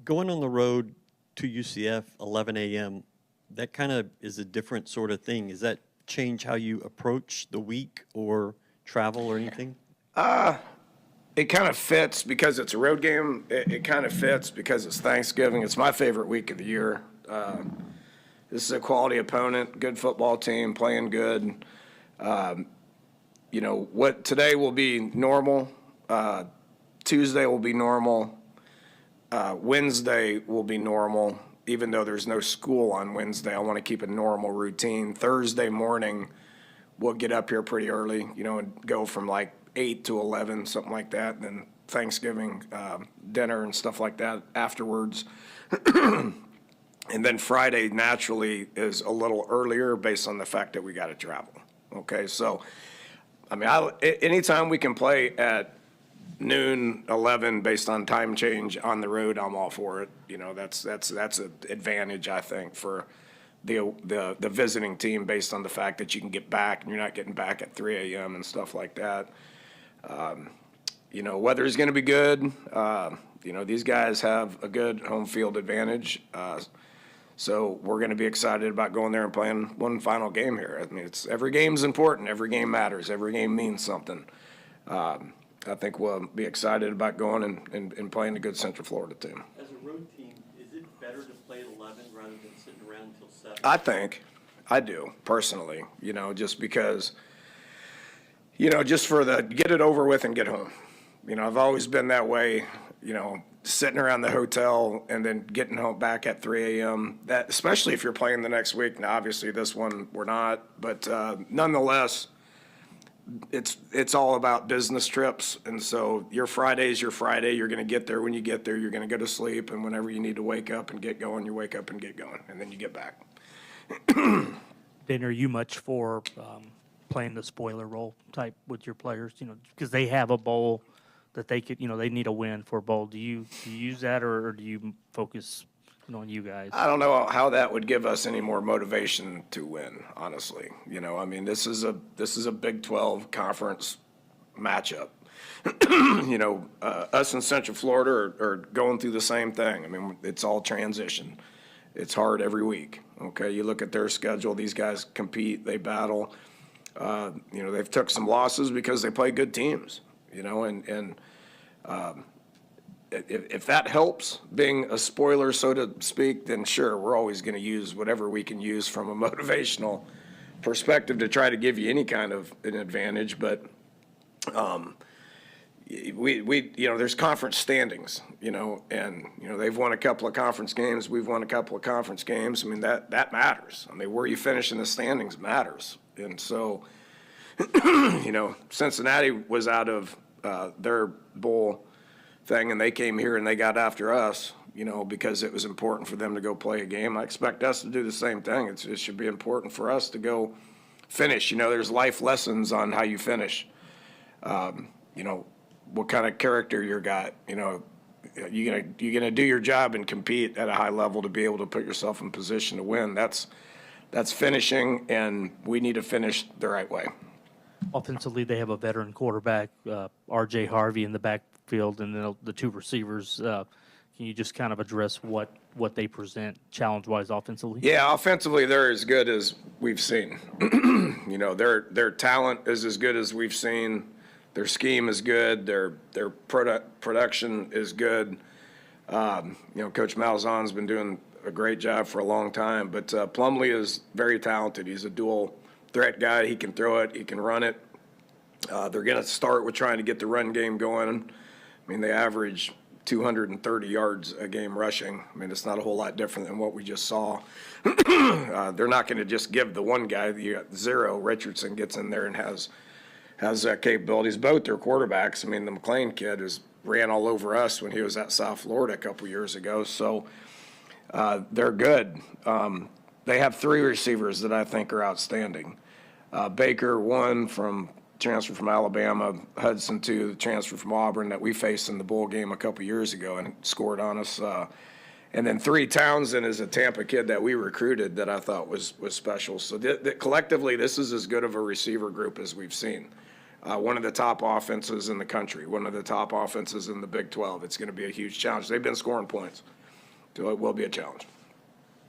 Going on the road to UCF, 11 a.m., that kind of is a different sort of thing. Does that change how you approach the week or travel or anything? It kind of fits because it's a road game. It kind of fits because it's Thanksgiving. It's my favorite week of the year. This is a quality opponent, good football team, playing good. What today will be normal. Tuesday will be normal. Wednesday will be normal. Even though there's no school on Wednesday, I want to keep a normal routine. Thursday morning, we'll get up here pretty early, and go from like 8 to 11, something like that. And then Thanksgiving dinner and stuff like that afterwards. And then Friday naturally is a little earlier based on the fact that we got to travel. Okay, so anytime we can play at noon, 11, based on time change on the road, I'm all for it. That's an advantage, I think, for the visiting team based on the fact that you can get back and you're not getting back at 3 a.m. and stuff like that. Weather is going to be good. These guys have a good home field advantage. So we're going to be excited about going there and playing one final game here. Every game's important. Every game matters. Every game means something. I think we'll be excited about going and playing a good Central Florida team. As a road team, is it better to play at 11 rather than sitting around until 7? I do, personally, just because, just for the get it over with and get home. I've always been that way, sitting around the hotel and then getting home back at 3 a.m. That, especially if you're playing the next week. Now, obviously, this one we're not, but nonetheless, it's all about business trips. And so your Friday's your Friday. You're going to get there when you get there. You're going to go to sleep, and whenever you need to wake up and get going, you wake up and get going, and then you get back. Dana, are you much for playing the spoiler role type with your players? Because they have a bowl that they could, they need a win for a bowl. Do you use that, or do you focus on you guys? I don't know how that would give us any more motivation to win, honestly. This is a Big 12 conference matchup. Us in Central Florida are going through the same thing. It's all transition. It's hard every week. Okay, you look at their schedule. These guys compete. They battle. They've took some losses because they play good teams. If that helps, being a spoiler, so to speak, then sure, we're always going to use whatever we can use from a motivational perspective to try to give you any kind of an advantage. But there's conference standings, and they've won a couple of conference games. We've won a couple of conference games. That matters. Where you finish in the standings matters. And so, Cincinnati was out of their bowl thing, and they came here and they got after us, because it was important for them to go play a game. I expect us to do the same thing. It should be important for us to go finish. There's life lessons on how you finish. What kind of character you got. You're gonna do your job and compete at a high level to be able to put yourself in position to win. That's finishing, and we need to finish the right way. Offensively, they have a veteran quarterback, R.J. Harvey, in the backfield, and then the two receivers. Can you just kind of address what they present challenge-wise offensively? Yeah, offensively, they're as good as we've seen. Their talent is as good as we've seen. Their scheme is good. Their production is good. Coach Malzahn's been doing a great job for a long time. But Plumlee is very talented. He's a dual threat guy. He can throw it. He can run it. They're going to start with trying to get the run game going. They average 230 yards a game rushing. It's not a whole lot different than what we just saw. They're not going to just give the one guy. You got zero. Richardson gets in there and has capabilities. Both their quarterbacks. The McLean kid ran all over us when he was at South Florida a couple years ago. So they're good. They have three receivers that I think are outstanding. Baker, one transfer from Alabama. Hudson, two, the transfer from Auburn that we faced in the bowl game a couple years ago and scored on us. And then three, Townsend is a Tampa kid that we recruited that I thought was special. So collectively, this is as good of a receiver group as we've seen. One of the top offenses in the country, one of the top offenses in the Big 12. It's going to be a huge challenge. They've been scoring points. So it will be a challenge.